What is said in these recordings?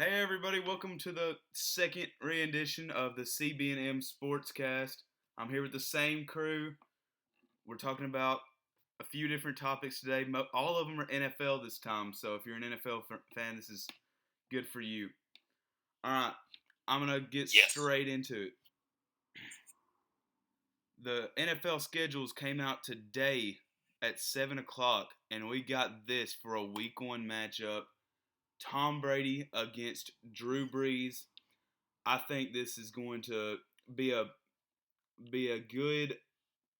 Hey everybody, welcome to the second rendition of the CB&M Sportscast. I'm here with the same crew. We're talking about a few different topics today. All of them are NFL this time, so if you're an NFL fan, this is good for you. All right, I'm going to get straight into it. The NFL schedules came out today at 7 o'clock, and we got this for a Week 1 matchup. Tom Brady against Drew Brees. I think this is going to be a good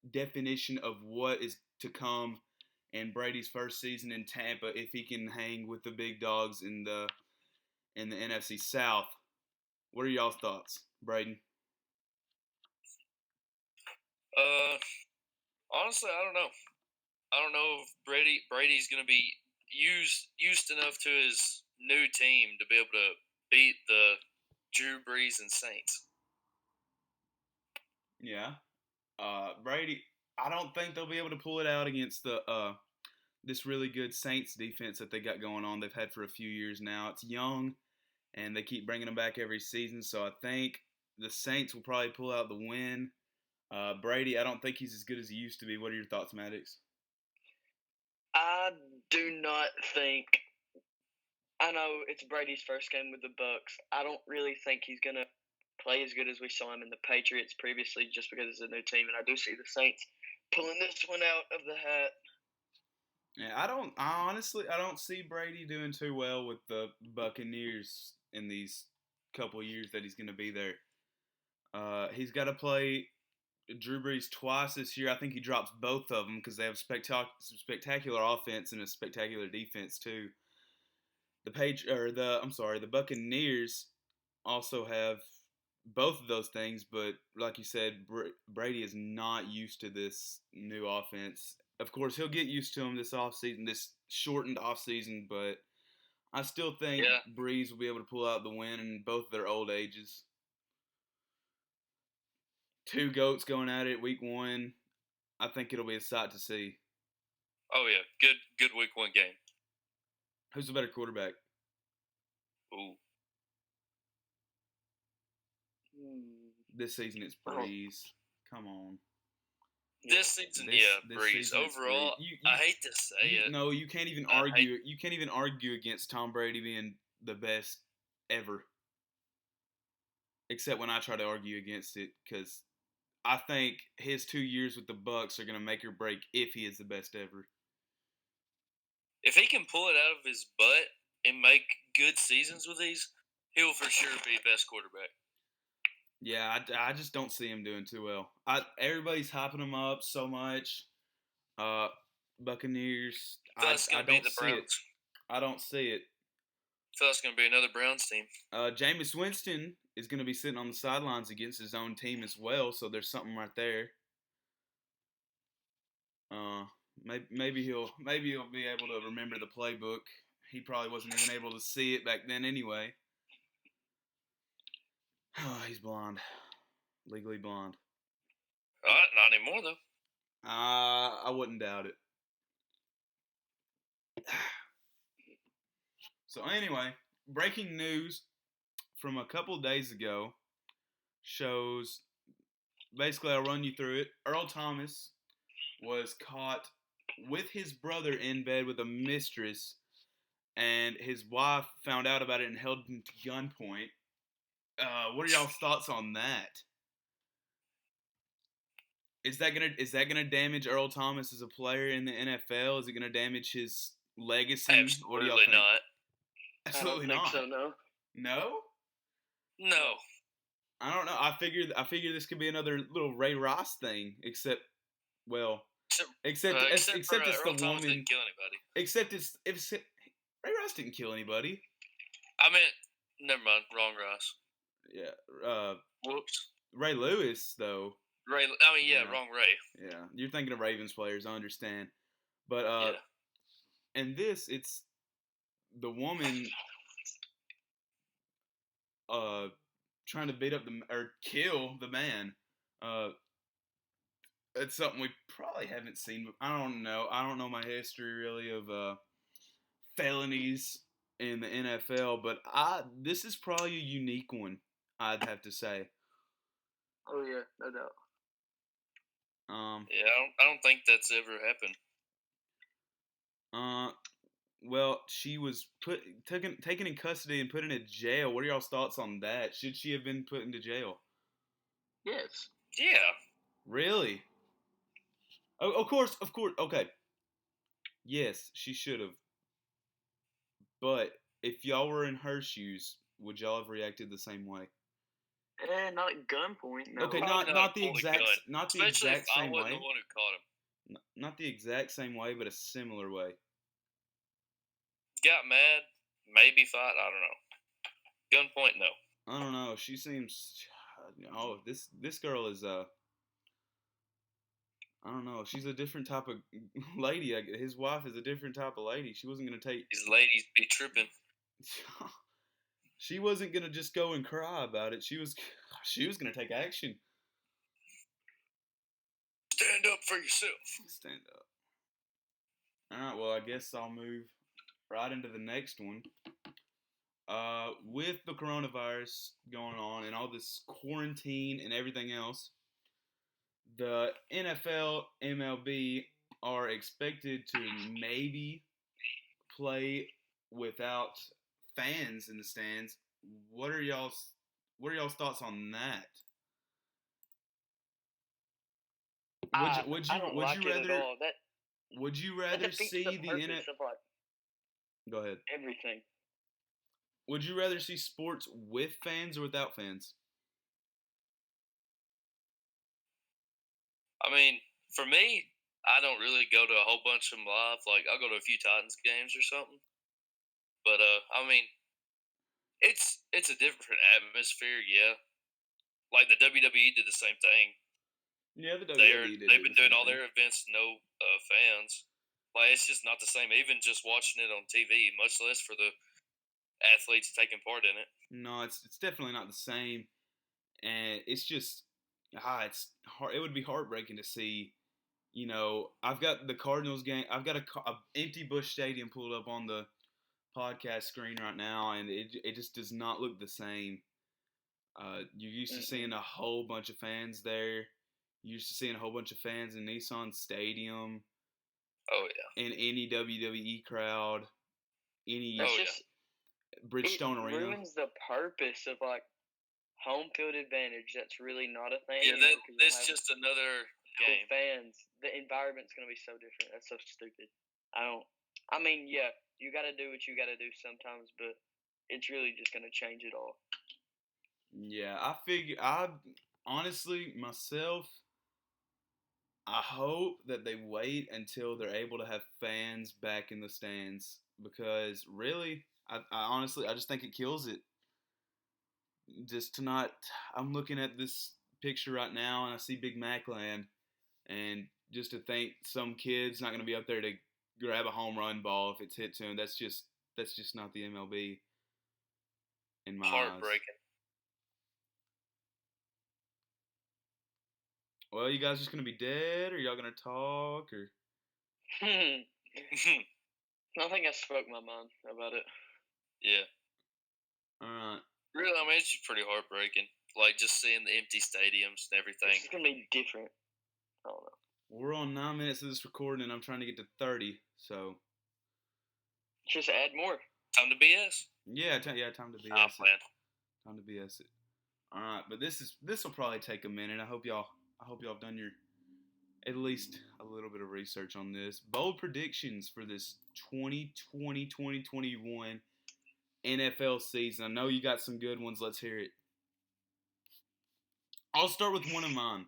definition of what is to come in Brady's first season in Tampa if he can hang with the big dogs in the NFC South. What are y'all's thoughts, Braden? Honestly, I don't know. I don't know if Brady's going to be used enough to his new team to be able to beat the Drew Brees and Saints. Yeah, Brady. I don't think they'll be able to pull it out against the this really good Saints defense that they got going on. They've had for a few years now. It's young, and they keep bringing them back every season. So I think the Saints will probably pull out the win. Brady, I don't think he's as good as he used to be. What are your thoughts, Maddox? I do not think. I know it's Brady's first game with the Bucs. I don't really think he's gonna play as good as we saw him in the Patriots previously, just because it's a new team. And I do see the Saints pulling this one out of the hat. Yeah, I don't see Brady doing too well with the Buccaneers in these couple years that he's going to be there. He's got to play Drew Brees twice this year. I think he drops both of them because they have spectacular offense and a spectacular defense too. The Buccaneers also have both of those things, but like you said, Brady is not used to this new offense. Of course, he'll get used to them this offseason, this shortened offseason, but I still think Brees will be able to pull out the win in both their old ages. Two GOATs going at it week 1. I think it'll be a sight to see. Oh yeah, good week 1 game. Who's the better quarterback? Ooh. This season it's Brees. Come on. This season, Brees. Overall, I hate to say it. No, you can't even argue. You can't even argue against Tom Brady being the best ever. Except when I try to argue against it, because I think his 2 years with the Bucs are going to make or break if he is the best ever. If he can pull it out of his butt and make good seasons with these, he'll for sure be best quarterback. Yeah, I just don't see him doing too well. Everybody's hyping him up so much. Buccaneers. I don't see it. I don't see it. So that's going to be another Browns team. Jameis Winston is going to be sitting on the sidelines against his own team as well, so there's something right there. Maybe he'll be able to remember the playbook. He probably wasn't even able to see it back then anyway. Oh, he's blonde. Legally blonde. Not anymore, though. I wouldn't doubt it. So anyway, breaking news from a couple days ago shows, basically I'll run you through it. Earl Thomas was caught with his brother in bed with a mistress, and his wife found out about it and held him to gunpoint. What are y'all's thoughts on that? Is that gonna damage Earl Thomas as a player in the NFL? Is it gonna damage his legacy? Absolutely what do y'all think? not. Absolutely I don't not. think so, no. No? No. I don't know. I figure this could be another little Ray Rice thing, except it's Earl the Thomas woman. didn't kill anybody. Except it's Ray Rice didn't kill anybody. I meant, never mind, wrong Rice. Yeah. Whoops. Ray Lewis though. Wrong Ray. Yeah, you're thinking of Ravens players. I understand, but and this, it's the woman trying to beat up or kill the man. It's something we probably haven't seen. I don't know my history really of felonies in the NFL, but this is probably a unique one, I'd have to say. Oh yeah, no doubt. Yeah, I don't think that's ever happened. Well, she was taken in custody and put in jail. What are y'all's thoughts on that? Should she have been put into jail? Yes. Yeah. Really? Oh, of course. Okay. Yes, she should have. But if y'all were in her shoes, would y'all have reacted the same way? Not at gunpoint, no. Okay, Probably not the pull the exact gun. not the Especially exact if I same wasn't way. the one who caught him. Not the exact same way, but a similar way. Got mad, maybe fight. I don't know. Gunpoint, no. I don't know. She seems. Oh, this girl is I don't know. She's a different type of lady. His wife is a different type of lady. She wasn't gonna take. These ladies be tripping. She wasn't gonna just go and cry about it. She was gonna take action. Stand up for yourself. Stand up. All right. Well, I guess I'll move right into the next one. With the coronavirus going on and all this quarantine and everything else, the NFL, MLB are expected to maybe play without fans in the stands. What are y'all's thoughts on that? Would I don't like it at all. would you That rather defeats see the the purpose of Go ahead. everything. Would you rather see sports with fans or without fans? I mean, for me, I don't really go to a whole bunch of them live. Like, I'll go to a few Titans games or something. But, I mean, it's a different atmosphere, yeah. Like, the WWE did the same thing. Yeah, the WWE They've been doing all their events, no fans. Like, it's just not the same. Even just watching it on TV, much less for the athletes taking part in it. No, it's definitely not the same, and it's just it's hard. It would be heartbreaking to see. You know, I've got the Cardinals game. I've got a empty Busch Stadium pulled up on the podcast screen right now, and it just does not look the same. You're used to seeing a whole bunch of fans there. You're used to seeing a whole bunch of fans in Nissan Stadium. Oh yeah. In any WWE crowd, any Bridgestone It Arena. ruins the purpose of like home field advantage. That's really not a thing. Yeah, that's just another game. Fans, the environment's gonna be so different. That's so stupid. I mean, yeah, you got to do what you got to do sometimes, but it's really just gonna change it all. Yeah, honestly myself, I hope that they wait until they're able to have fans back in the stands because really, I honestly, I just think it kills it. Just to not, I'm looking at this picture right now and I see Big Mac Land, and just to think some kid's not going to be up there to grab a home run ball if it's hit to him, that's just not the MLB in my eyes. Heartbreaking. Well, you guys just gonna be dead, or y'all gonna talk, or? I think I spoke my mind about it. Yeah. All right. Really, I mean, it's just pretty heartbreaking. Like, just seeing the empty stadiums and everything. It's going to be different. I don't know. We're on 9 minutes of this recording, and I'm trying to get to 30, so. Just add more. Time to BS? Yeah, time to BS it. Time to BS it. All right, but this will probably take a minute. I hope y'all have done your at least a little bit of research on this. Bold predictions for this 2020-2021 NFL season. I know you got some good ones. Let's hear it. I'll start with one of mine.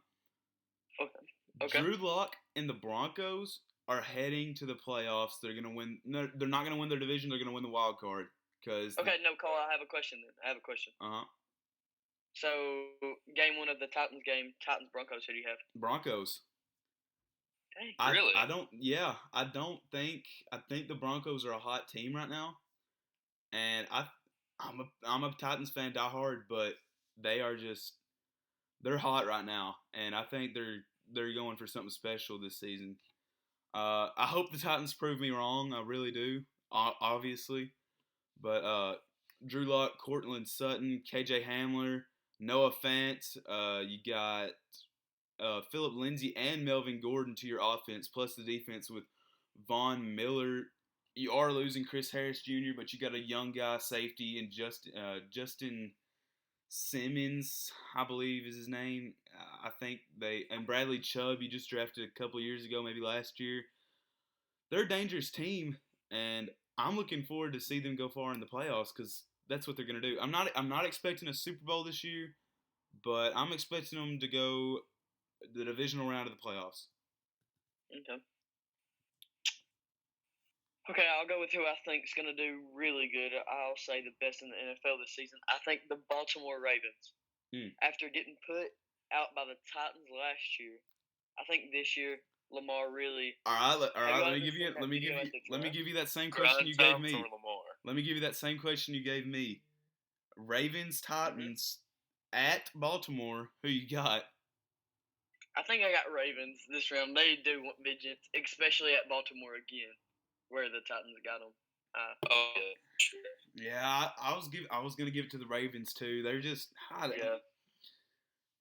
Okay. Drew Lock and the Broncos are heading to the playoffs. They're gonna win. No, they're not gonna win their division. They're gonna win the wild card. No, Cole. I have a question. So, game one of the Titans game, Titans Broncos. Who do you have? Broncos. Dang. Really? I don't. Yeah, I don't think. I think the Broncos are a hot team right now, and I'm a Titans fan, die hard, but they're hot right now, and I think they're going for something special this season. I hope the Titans prove me wrong. I really do, obviously, But Drew Lock, Cortland Sutton, KJ Hamler, Noah Fant. You got Philip Lindsay and Melvin Gordon to your offense, plus the defense with Von Miller. You are losing Chris Harris Jr., but you got a young guy safety in Justin Simmons, I believe is his name. I think and Bradley Chubb, you just drafted a couple years ago, maybe last year. They're a dangerous team, and I'm looking forward to see them go far in the playoffs because that's what they're going to do. I'm not expecting a Super Bowl this year, but I'm expecting them to go the divisional round of the playoffs. Okay. Okay, I'll go with who I think is going to do really good. I'll say the best in the NFL this season. I think the Baltimore Ravens. After getting put out by the Titans last year, I think this year Lamar really. All right. Let me give you that same question you gave me. Let me give you that same question you gave me. Ravens, Titans, at Baltimore. Who you got? I think I got Ravens this round. They do want vengeance, especially at Baltimore again, where the Titans got them. Sure. Yeah, I was gonna give it to the Ravens too. They're just yeah.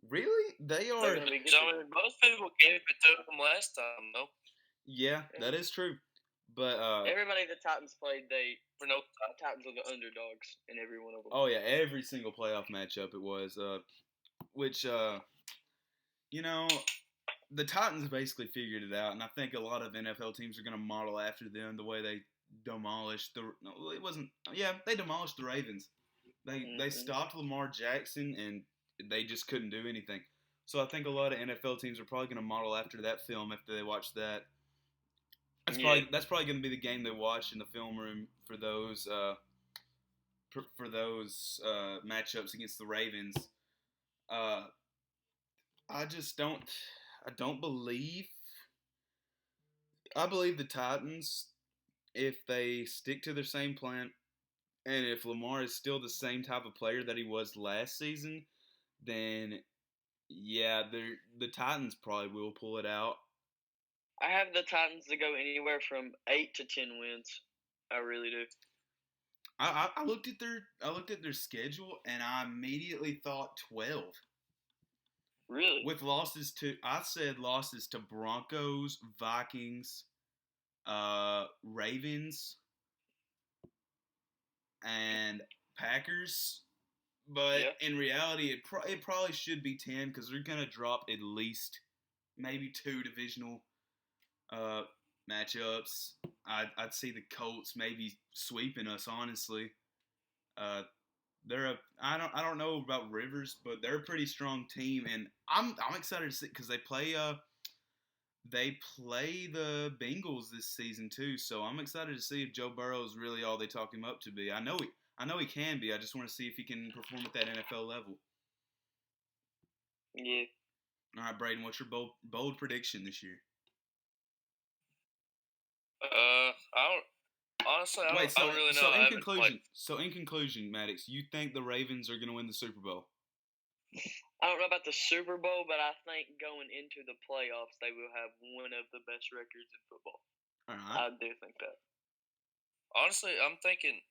Really? They are. Most people gave it to them last time, though. Yeah, that is true. But everybody the Titans played, Titans were the underdogs in every one of them. Oh yeah, every single playoff matchup it was. Which the Titans basically figured it out, and I think a lot of NFL teams are going to model after them. The way they demolished they demolished the Ravens. They stopped Lamar Jackson, and they just couldn't do anything. So I think a lot of NFL teams are probably going to model after that film after they watch that. That's probably going to be the game they watch in the film room for those matchups against the Ravens. I believe the Titans, if they stick to their same plan, and if Lamar is still the same type of player that he was last season, then yeah, the Titans probably will pull it out. I have the Titans to go anywhere from 8 to 10 wins. I really do. I looked at their schedule and I immediately thought 12. Really? With losses to Broncos, Vikings, Ravens, and Packers. But in reality, it probably should be 10 because they're gonna drop at least maybe 2 divisional matchups. I'd see the Colts maybe sweeping us. Honestly, I don't know about Rivers, but they're a pretty strong team, and I'm excited to see because they play the Bengals this season too. So I'm excited to see if Joe Burrow is really all they talk him up to be. I know he can be. I just want to see if he can perform at that NFL level. Yeah. All right, Braden, what's your bold prediction this year? Honestly, I don't really know. So in conclusion, Maddox, you think the Ravens are going to win the Super Bowl? I don't know about the Super Bowl, but I think going into the playoffs, they will have one of the best records in football. All right. I do think that. Honestly, I'm thinking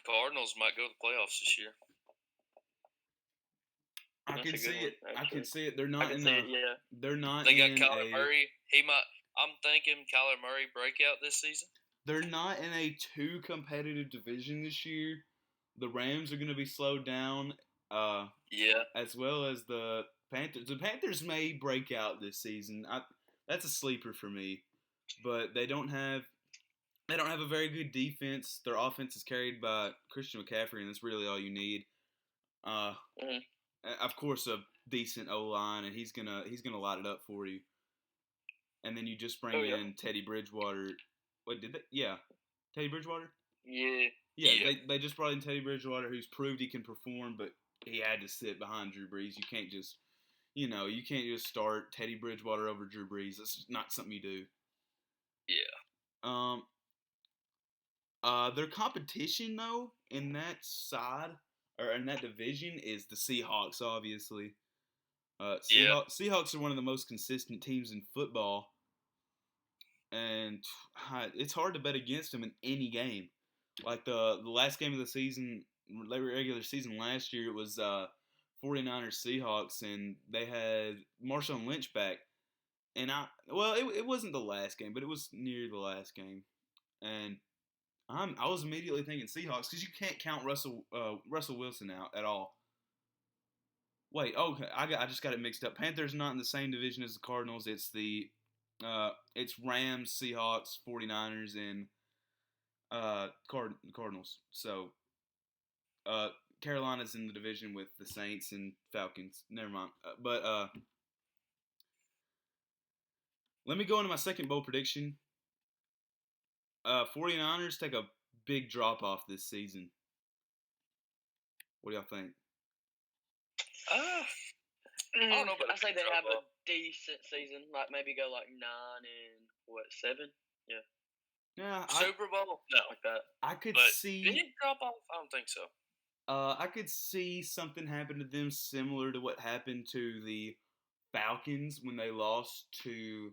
Cardinals might go to the playoffs this year. I can see it. They're not in They're not. They got Kyler Murray. I'm thinking Kyler Murray breakout this season. They're not in a too competitive division this year. The Rams are going to be slowed down. As well as the Panthers. The Panthers may break out this season. That's a sleeper for me. But they don't have a very good defense. Their offense is carried by Christian McCaffrey, and that's really all you need. Of course, a decent O-line, and he's gonna light it up for you. And then you just bring in Teddy Bridgewater. Wait, did they? Yeah, Teddy Bridgewater. Yeah. They just brought in Teddy Bridgewater, who's proved he can perform, but he had to sit behind Drew Brees. You can't just start Teddy Bridgewater over Drew Brees. That's not something you do. Yeah. Their competition though in that side or in that division is the Seahawks, obviously. Seahawks are one of the most consistent teams in football. and it's hard to bet against them in any game. Like the last game of the season, regular season last year, it was 49ers Seahawks, and they had Marshawn Lynch back. And it wasn't the last game, but it was near the last game, and I was immediately thinking Seahawks because you can't count Russell Wilson out at all. Wait, okay, I just got it mixed up. Panthers not in the same division as the Cardinals. It's it's Rams, Seahawks, 49ers, and Cardinals. So Carolina's in the division with the Saints and Falcons. Never mind. But let me go into my second bold prediction. 49ers take a big drop off this season. What do y'all think? I don't know, but I say they have a decent season. Like maybe go like 9-7. Yeah. Yeah, Super Bowl? No, like that. I could but see. Did it drop off? I don't think so. I could see something happen to them similar to what happened to the Falcons when they lost to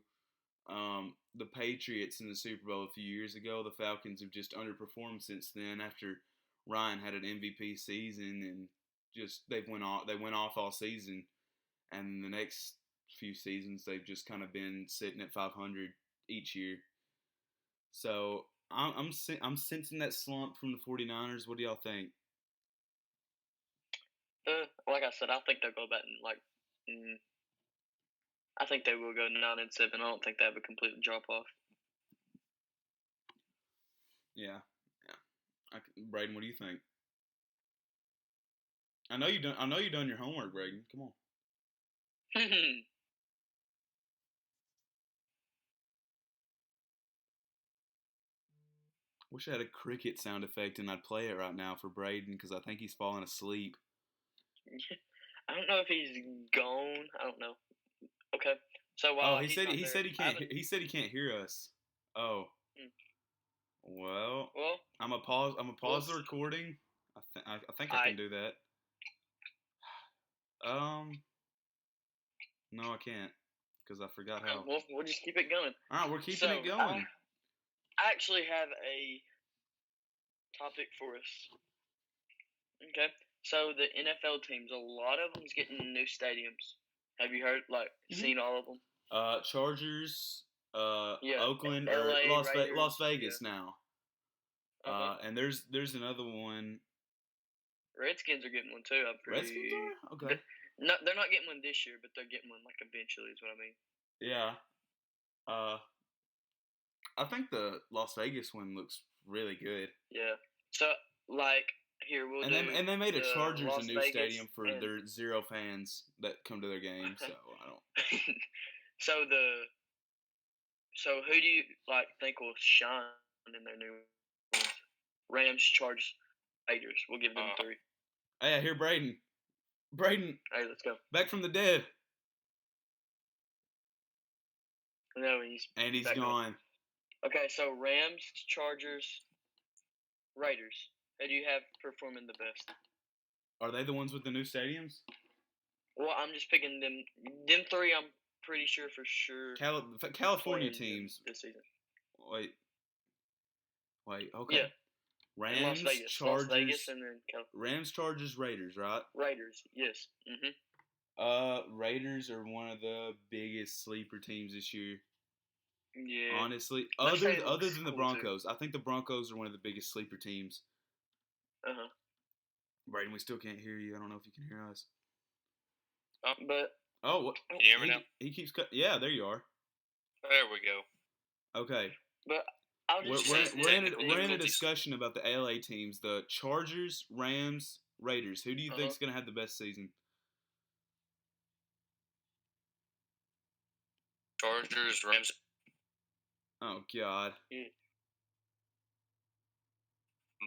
the Patriots in the Super Bowl a few years ago. The Falcons have just underperformed since then. After Ryan had an MVP season and just they went off all season, and the next few seasons they've just kind of been sitting at 500 each year. So I'm sensing that slump from the 49ers. What do y'all think? Like I said, I think they'll go back and I think they will go 9-7. I don't think they have a complete drop off. Yeah. Braden, what do you think? I know you done your homework, Braden. Come on. Wish I had a cricket sound effect and I'd play it right now for Braden because I think he's falling asleep. I don't know if he's gone. I don't know. Okay. So while he said he can't hear us. Oh. Well, I'm a pause the recording. I think I can do that. No, I can't because I forgot how. We'll just keep it going. All right, we're keeping it going. I actually have a topic for us. Okay, so the NFL teams, a lot of them's getting new stadiums. Have you heard, seen all of them? Chargers, yeah, Oakland, LA, or Raiders, Las Vegas now. And there's another one. Redskins are getting one too. Redskins are? Okay. No, they're not getting one this year, but they're getting one eventually. Is what I mean. Yeah. I think the Las Vegas one looks really good. Yeah. So here we'll and they made a Chargers Las a new Vegas stadium for their 0 fans that come to their game. So I don't. So who do you think will shine in their new ones? Rams, Chargers, Raiders. We'll give them 3. Hey, I hear Braden. Braden. Hey, let's go. Back from the dead. No, he's gone. Okay, so Rams, Chargers, Raiders. Who do you have performing the best? Are they the ones with the new stadiums? Well, I'm just picking them. Them 3, I'm pretty sure for sure. California teams this season. Wait. Okay. Yeah. Rams, Chargers, Las Vegas, and then Rams, Chargers, Raiders, right? Raiders, yes. Mhm. Raiders are one of the biggest sleeper teams this year. Yeah. Honestly, other than the Broncos, I think the Broncos are one of the biggest sleeper teams. Braden, we still can't hear you. I don't know if you can hear us. But what? Can you hear me now? He keeps cut. Yeah, there you are. There we go. Okay. But I'll just we're in a discussion about the LA teams: the Chargers, Rams, Raiders. Who do you think is going to have the best season? Chargers, Rams. Oh God. Yeah.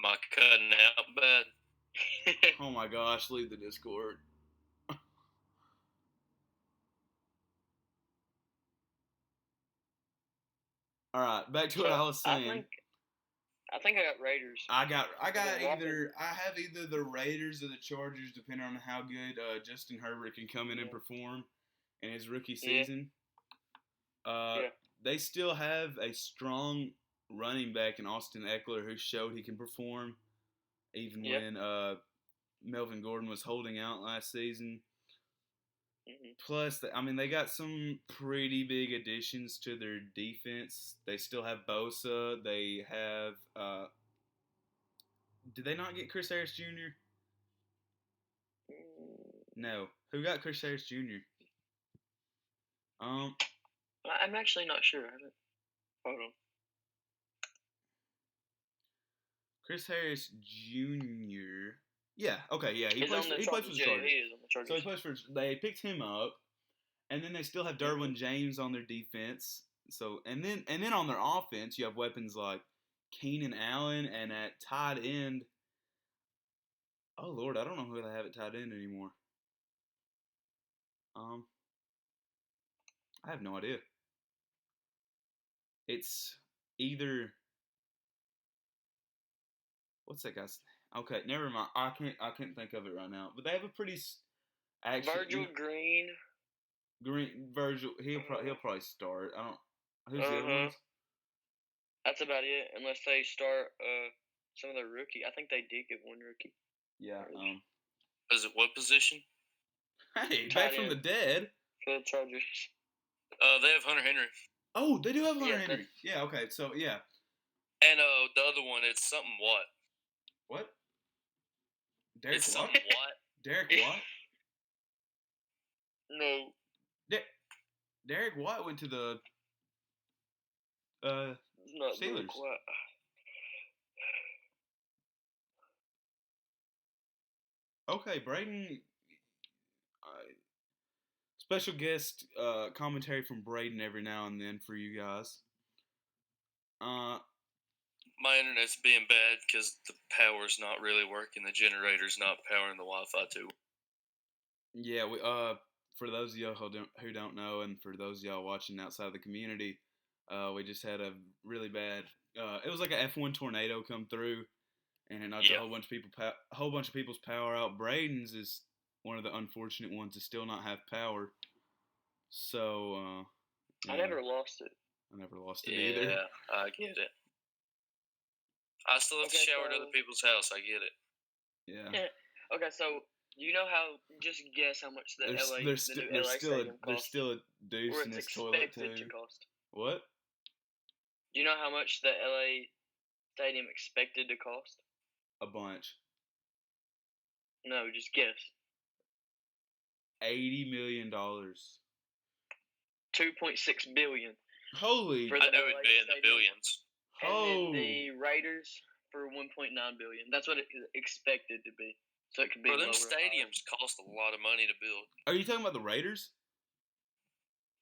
My cutting out bad. Oh my gosh! Leave the Discord. All right, back to what I was saying. I think I got Raiders. I have either the Raiders or the Chargers, depending on how good Justin Herbert can come in and perform in his rookie season. they still have a strong running back in Austin Eckler who showed he can perform even when Melvin Gordon was holding out last season. Mm-hmm. Plus, they got some pretty big additions to their defense. They still have Bosa. They have. Did they not get Chris Harris Jr.? No. Who got Chris Harris Jr.? I'm actually not sure. Hold on. Chris Harris Jr. Yeah. Okay. Yeah. He plays for the Chargers. He is on the Chargers. So he plays for. They picked him up, and then they still have Derwin James on their defense. So and then on their offense, you have weapons like Keenan Allen, and at tight end. Oh Lord, I don't know who they have at tight end anymore. I have no idea. It's either what's that guy's? Okay, never mind. I can't think of it right now. But they have a pretty Virgil Green. Virgil. He'll probably start. I don't. Who's the other ones? That's about it. Unless they start some of the rookie. I think they did get one rookie. Yeah. Is it what position? Hey, back from the dead. For the Chargers. They have Hunter Henry. Oh, they do have Hunter Henry. Yeah. Okay. So yeah. And the other one, it's something what? What? Derek it's what? Something what? Derek what? No. Derek White went to the Steelers. Okay, Braden. Special guest commentary from Braden every now and then for you guys. My internet's being bad because the power's not really working. The generator's not powering the Wi-Fi too. Yeah, we for those of y'all who don't know, and for those of y'all watching outside of the community, we just had a really bad. It was like a F1 tornado come through, and it knocked a whole bunch of people's power out. Braden's is one of the unfortunate ones to still not have power. So I never lost it. I never lost it either. Yeah, I get it. I still have to shower at other people's house. I get it. Yeah. Okay, so you know how? Just guess how much the LA stadium cost. There's still a deuce in this toilet too. To cost. What? Do you know how much the LA stadium expected to cost? A bunch. No, just guess. $80 million. 2.6 billion. Holy! I knew it'd be in the billions. And then the Raiders for 1.9 billion. That's what it is expected to be. So it could be. Them stadiums cost a lot of money to build. Are you talking about the Raiders?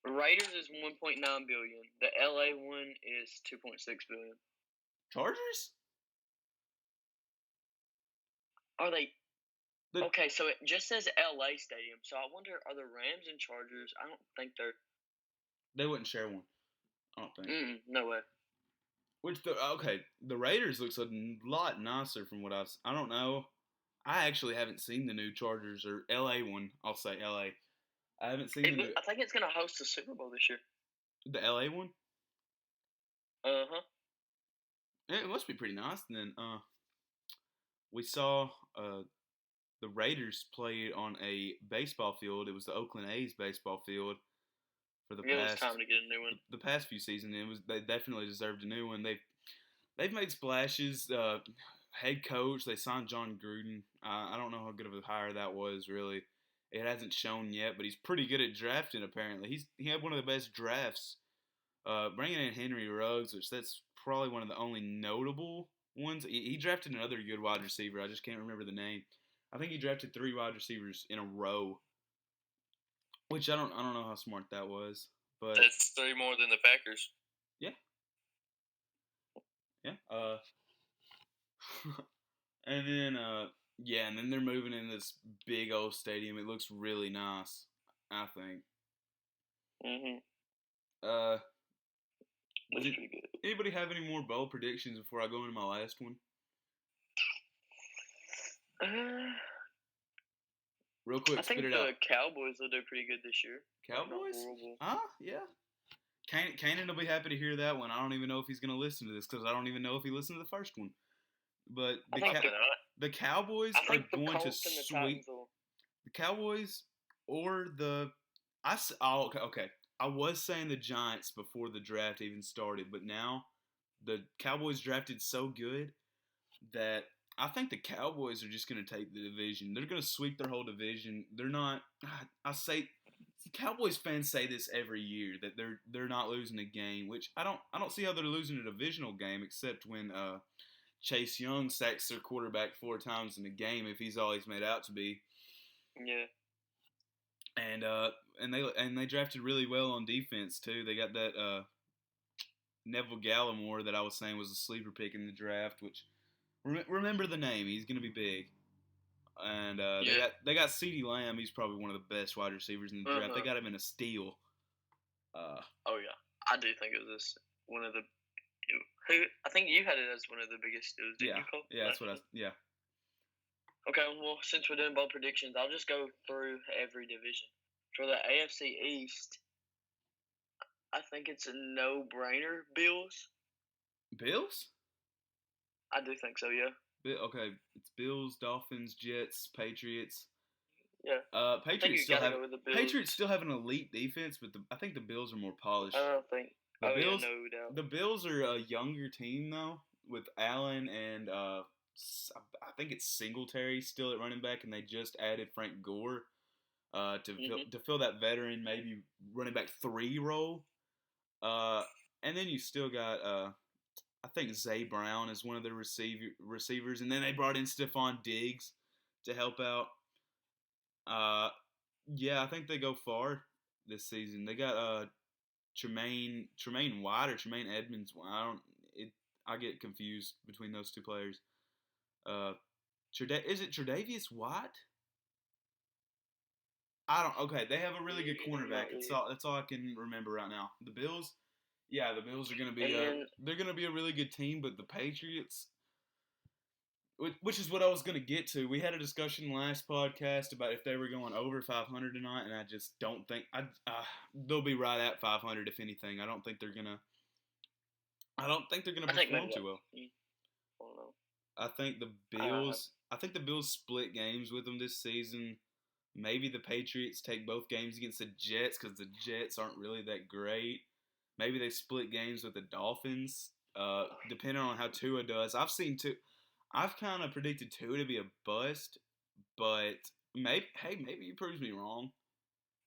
Raiders is 1.9 billion. The LA one is 2.6 billion. Chargers? Are they? Okay, so it just says LA Stadium. So I wonder, are the Rams and Chargers? I don't think they're. They wouldn't share one. I don't think. No way. The Raiders looks a lot nicer from what I don't know. I actually haven't seen the new Chargers or LA one. I'll say LA. I haven't seen I think it's gonna host the Super Bowl this year. The LA one. It must be pretty nice. And then we saw the Raiders play on a baseball field. It was the Oakland A's baseball field for the past. It's time to get a new one. The past few seasons, they definitely deserved a new one. They've made splashes. Head coach, they signed John Gruden. I don't know how good of a hire that was, really. It hasn't shown yet, but he's pretty good at drafting, apparently. He had one of the best drafts. Bringing in Henry Ruggs, which that's probably one of the only notable ones. He drafted another good wide receiver. I just can't remember the name. I think he drafted 3 wide receivers in a row, which I don't know how smart that was. But that's 3 more than the Packers. Yeah. And then they're moving in this big old stadium. It looks really nice, I think. Looks pretty good. Anybody have any more bold predictions before I go into my last one? Real quick, I think spit it out. the Cowboys will do pretty good this year. Cowboys? Yeah. Kanan will be happy to hear that one. I don't even know if he's going to listen to this because I don't even know if he listened to the first one. But the Cowboys are going to sweep the Cowboys or the okay. I was saying the Giants before the draft even started, but now the Cowboys drafted so good that I think the Cowboys are just going to take the division. They're going to sweep their whole division. They're not. I say, Cowboys fans say this every year that they're not losing a game, which I don't see how they're losing a divisional game except when Chase Young sacks their quarterback 4 times in a game if he's all he's made out to be. Yeah. And they drafted really well on defense too. They got that Neville Gallimore that I was saying was a sleeper pick in the draft, which remember the name. He's going to be big. And they got CeeDee Lamb. He's probably one of the best wide receivers in the draft. They got him in a steal. Oh yeah, I do think it was one of the. I think you had it as one of the biggest steals. Didn't you, Cole? Yeah, that's what yeah. Okay, well, since we're doing bold predictions, I'll just go through every division. For the AFC East, I think it's a no-brainer. Bills. Bills? I do think so. Yeah. Okay, it's Bills, Dolphins, Jets, Patriots. Yeah. Patriots still have an elite defense, but I think the Bills are more polished. I don't think. The Bills, yeah, no doubt. The Bills are a younger team though, with Allen and I think it's Singletary still at running back, and they just added Frank Gore to fill that veteran maybe running back 3 role. And then you still got I think Zay Brown is one of the receivers, and then they brought in Stephon Diggs to help out. Yeah, I think they go far this season. They got Tremaine White or Tremaine Edmonds. I get confused between those 2 players. Is it Tre'Davious White? Okay, they have a really good cornerback. That's all I can remember right now. The Bills, the Bills are going to be they're going to be a really good team, but the Patriots, which is what I was going to get to. We had a discussion last podcast about if they were going over 500 tonight, and I just don't think they'll be right at 500 if anything. I don't think they're gonna perform too well. I think the Bills split games with them this season. Maybe the Patriots take both games against the Jets because the Jets aren't really that great. Maybe they split games with the Dolphins, depending on how Tua does. I've kind of predicted Tua to be a bust, but maybe he proves me wrong.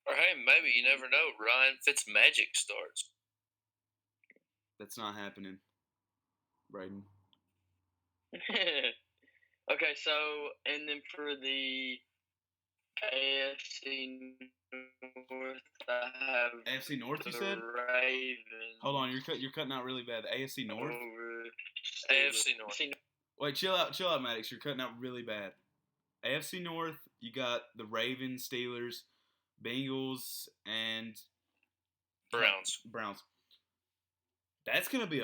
Or hey, maybe you never know. Ryan Fitzmagic starts. That's not happening, Braden. Okay, so and then for the AFC North, I have AFC North. You said Ravens. Hold on, you're cutting out really bad. The AFC North. AFC North. Wait, chill out, Maddox. You're cutting out really bad. AFC North, you got the Ravens, Steelers, Bengals, and Browns. That's gonna be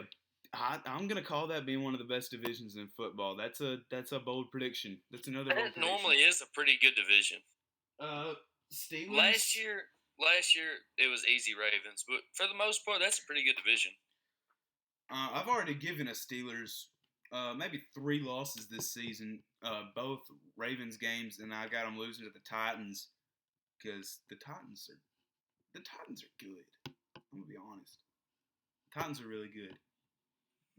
I'm gonna call that being one of the best divisions in football. That's a bold prediction. That's another. That normally is a pretty good division. Steelers. Last year it was easy Ravens, but for the most part, that's a pretty good division. I've already given a Steelers maybe 3 losses this season, both Ravens games, and I got them losing to the Titans because the Titans are good. I'm gonna be honest. The Titans are really good,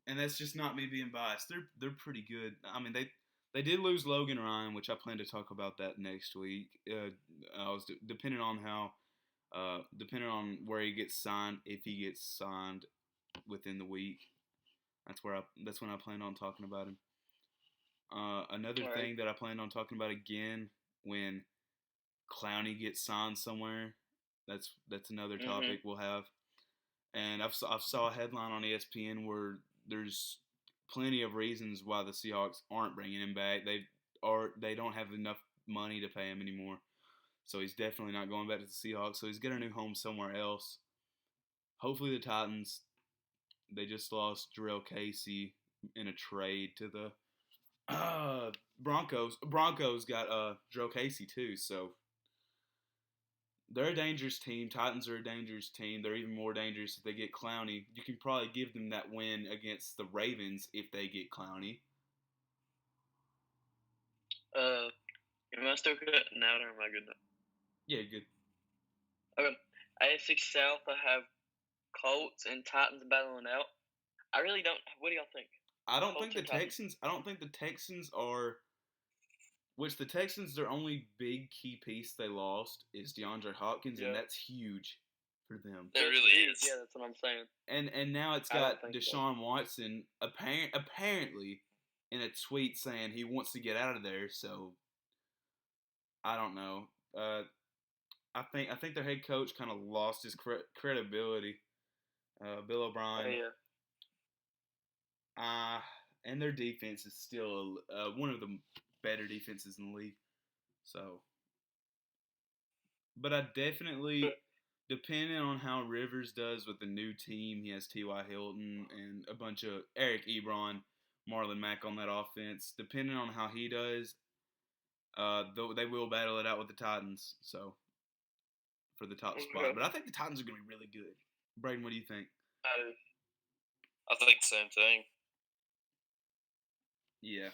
and that's just not me being biased. They're pretty good. I mean they did lose Logan Ryan, which I plan to talk about that next week. I was depending on where he gets signed, if he gets signed within the week. That's when I plan on talking about him. Another thing that I plan on talking about again when Clowney gets signed somewhere. That's another topic we'll have. And I saw a headline on ESPN where there's plenty of reasons why the Seahawks aren't bringing him back. They don't have enough money to pay him anymore. So he's definitely not going back to the Seahawks. So he's got a new home somewhere else. Hopefully the Titans. They just lost Jarrell Casey in a trade to the Broncos. Broncos got Jarrell Casey too. So They're a dangerous team. Titans are a dangerous team. They're even more dangerous if they get Clowney. You can probably give them that win against the Ravens if they get Clowney. Am I still cutting out or am I good now? Yeah, good. Okay. AFC South, I have Colts and Titans battling out. I really don't. What do y'all think? I don't Colts think the and Titans. Texans. I don't think the Texans are. Which the Texans, their only big key piece they lost is DeAndre Hopkins, and Yeah. that's huge for them. It really is. Yeah, that's what I'm saying. And now it's I don't got think so. Deshaun Watson apparently in a tweet saying he wants to get out of there. So I don't know. I think their head coach kind of lost his credibility. Bill O'Brien. Oh, yeah. And their defense is still one of the better defenses in the league. So, but I definitely, depending on how Rivers does with the new team, he has T.Y. Hilton and a bunch of Eric Ebron, Marlon Mack on that offense. Depending on how he does, they will battle it out with the Titans. So, for the top spot. But I think the Titans are going to be really good. Braden, what do you think? I think the same thing. Yeah.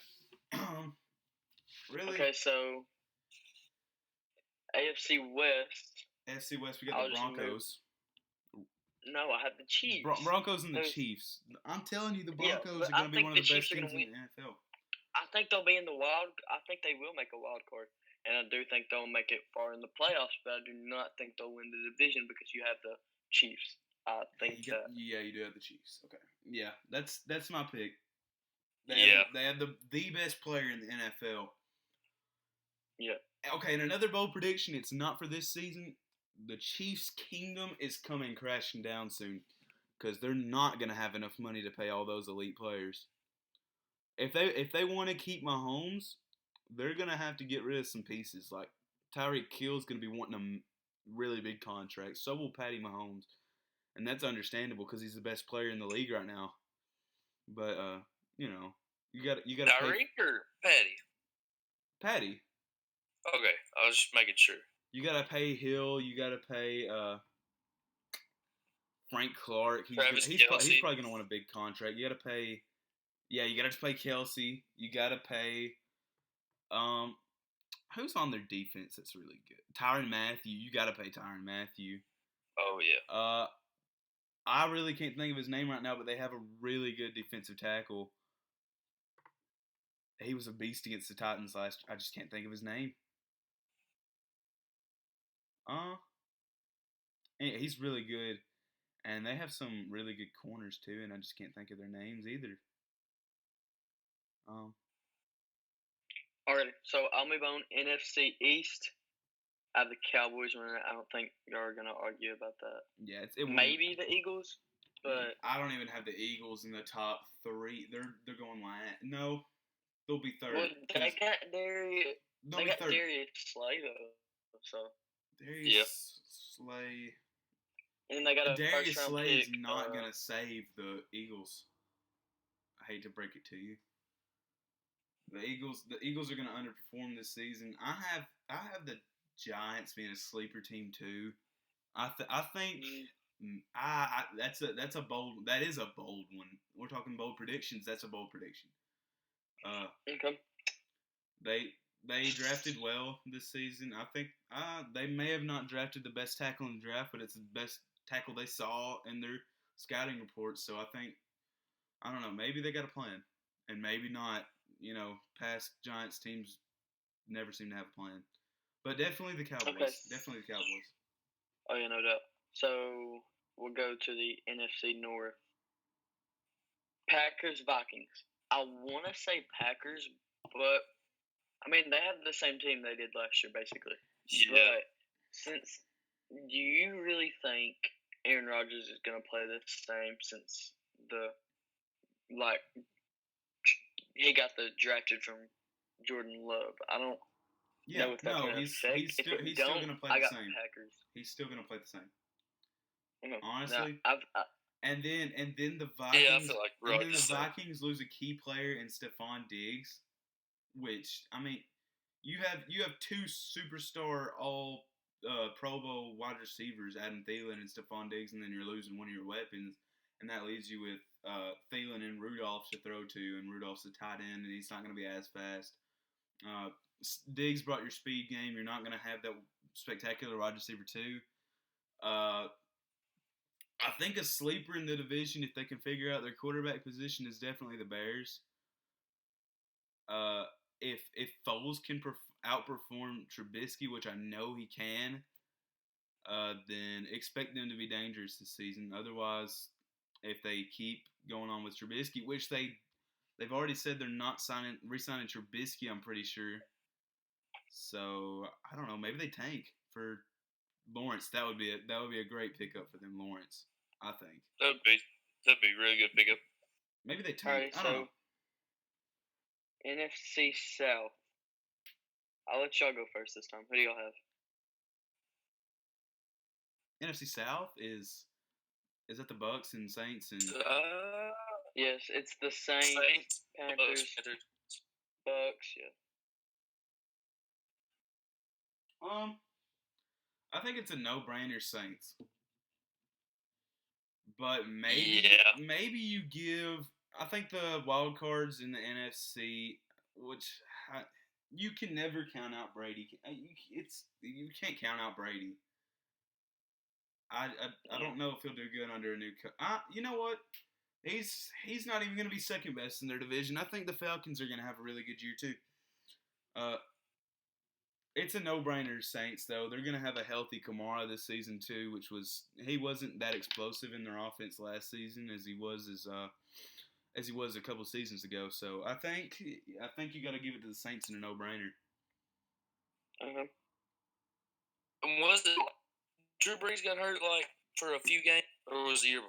Really? Okay, so AFC West. AFC West, we got the Broncos. No, I have the Chiefs. Broncos and the Chiefs. I'm telling you, the Broncos are going to be one of the best teams in the NFL. I think they'll be in the I think they will make a wild card, and I do think they'll make it far in the playoffs. But I do not think they'll win the division because you have the Chiefs. I think that. Yeah, you do have the Chiefs. Okay. Yeah, that's my pick. They have the best player in the NFL. Yeah. Okay, and another bold prediction. It's not for this season. The Chiefs' kingdom is coming crashing down soon because they're not going to have enough money to pay all those elite players. If they want to keep Mahomes, they're going to have to get rid of some pieces. Like Tyreek Hill's going to be wanting a really big contract. So will Patty Mahomes. And that's understandable because he's the best player in the league right now. But you got to Tyreek or Patty? Patty. Okay, I was just making sure. You got to pay Hill. You got to pay Frank Clark. He's probably going to want a big contract. You got to pay. Yeah, you got to pay Kelsey. You got to pay. Who's on their defense that's really good? Tyrann Mathieu. You got to pay Tyrann Mathieu. Oh yeah. I really can't think of his name right now, but they have a really good defensive tackle. He was a beast against the Titans last. I just can't think of his name. He's really good, and they have some really good corners too, and I just can't think of their names either. Alrighty, so I'll move on. NFC East. I have the Cowboys winning. I don't think y'all are gonna argue about that. Yeah, maybe the Eagles, but I don't even have the Eagles in the top 3. They're going last. No, they'll be third. Well, they got Darius Slay though, so Darius Slay. And they got a Darius first-round Slay pick. is not gonna save the Eagles. I hate to break it to you. The Eagles are gonna underperform this season. I have the Giants being a sleeper team too. I think that is a bold one. We're talking bold predictions. That's a bold prediction. Okay. They drafted well this season. I think they may have not drafted the best tackle in the draft, but it's the best tackle they saw in their scouting reports. So I don't know, maybe they got a plan, and maybe not. Past Giants teams never seem to have a plan. But definitely the Cowboys. Okay. Definitely the Cowboys. Oh, yeah, no doubt. So we'll go to the NFC North. Packers, Vikings. I want to say Packers, but, I mean, they have the same team they did last year, basically. Yeah. But do you really think Aaron Rodgers is going to play the same since he got the drafted from Jordan Love? I don't know if that's going to affect. He's still going to play the same. Packers. He's still going to play the same. Mm-hmm. Honestly. And then the Vikings. Yeah, I feel like Rodgers. The Vikings lose a key player in Stephon Diggs, which I mean, you have 2 superstar all Pro Bowl wide receivers, Adam Thielen and Stephon Diggs, and then you're losing one of your weapons, and that leaves you with Thielen and Rudolph to throw to, and Rudolph's a tight end, and he's not going to be as fast. Diggs brought your speed game. You're not going to have that spectacular wide receiver too. I think a sleeper in the division, if they can figure out their quarterback position, is definitely the Bears. If Foles can outperform Trubisky, which I know he can, then expect them to be dangerous this season. Otherwise, if they keep going on with Trubisky, which they've already said they're not re-signing Trubisky, I'm pretty sure. So I don't know. Maybe they tank for Lawrence. That would be a great pickup for them, Lawrence. I think that'd be a really good pickup. Maybe they tank. All right, I don't know. NFC South. I'll let y'all go first this time. Who do y'all have? NFC South is that the Bucks and Saints and yes, it's the Saints, Panthers, Bucks. Yeah. I think it's a no-brainer, Saints. But maybe you give. I think the wild cards in the NFC, which you can never count out Brady. You can't count out Brady. I don't know if he'll do good under a new coach. You know what? He's not even going to be second best in their division. I think the Falcons are going to have a really good year too. It's a no-brainer, Saints, though. They're going to have a healthy Kamara this season, too, he wasn't that explosive in their offense last season as he was a couple seasons ago. So I think you got to give it to the Saints in a no-brainer. Uh-huh. And was it Drew Brees got hurt for a few games, or was it the year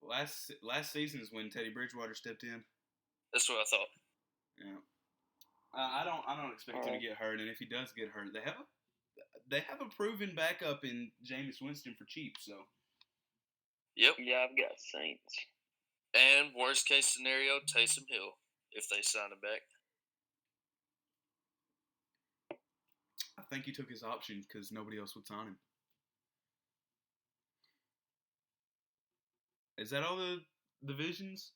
before? Last season is when Teddy Bridgewater stepped in. That's what I thought. Yeah. I don't expect him to get hurt, and if he does get hurt, they have a proven backup in Jameis Winston for cheap. So. Yep. Yeah, I've got Saints. And worst case scenario, Taysom Hill if they sign him back. I think he took his option because nobody else would sign him. Is that all the divisions?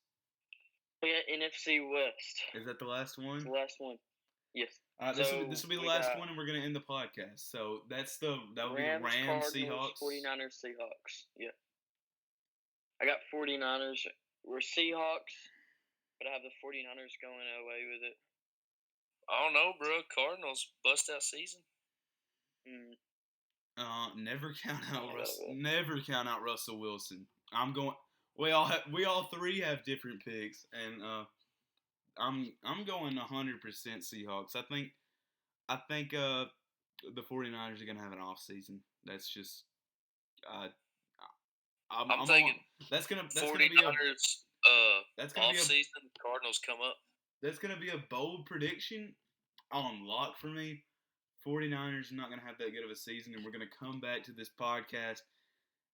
Yeah, NFC West. Is that the last one? The last one. Yes. This will be the last one, and we're gonna end the podcast. So that'll be the Rams, Seahawks, 49ers, Seahawks. Yeah. I got 49ers. We're Seahawks, but I have the 49ers going away with it. I don't know, bro. Cardinals bust out season. Never count out Russell Wilson. I'm going. We all three have different picks, and I'm going 100% Seahawks. I think the 49ers are gonna have an off season. That's just I'm thinking that's gonna be off season. Cardinals come up. That's gonna be a bold prediction on lock for me. 49ers are not gonna have that good of a season, and we're gonna come back to this podcast.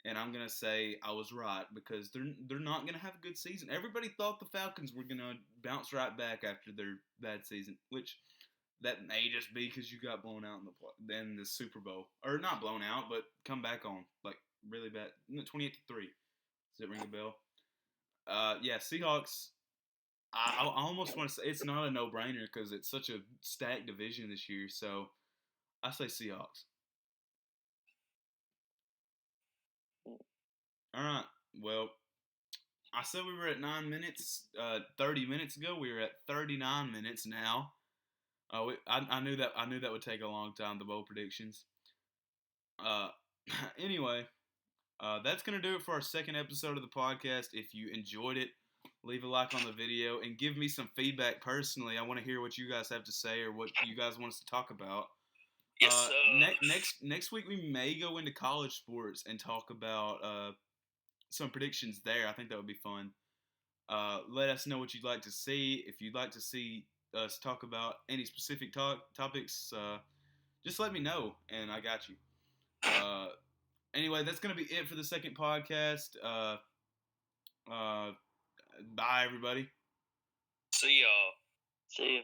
And I'm going to say I was right because they're not going to have a good season. Everybody thought the Falcons were going to bounce right back after their bad season, which that may just be because you got blown out in the Super Bowl. Or not blown out, but come back on. Really bad. 28-3. Does it ring a bell? Yeah, Seahawks. I almost want to say it's not a no-brainer because it's such a stacked division this year. So I say Seahawks. All right. Well, I said we were at 9 minutes 30 minutes ago. We are at 39 minutes now. I knew that would take a long time, the bowl predictions. Anyway, that's going to do it for our second episode of the podcast. If you enjoyed it, leave a like on the video and give me some feedback personally. I want to hear what you guys have to say or what you guys want us to talk about. Yes, next week we may go into college sports and talk about some predictions there. I think that would be fun. Let us know what you'd like to see. If you'd like to see us talk about any specific topics, just let me know, and I got you. Anyway, that's going to be it for the second podcast. Bye, everybody. See y'all. See you.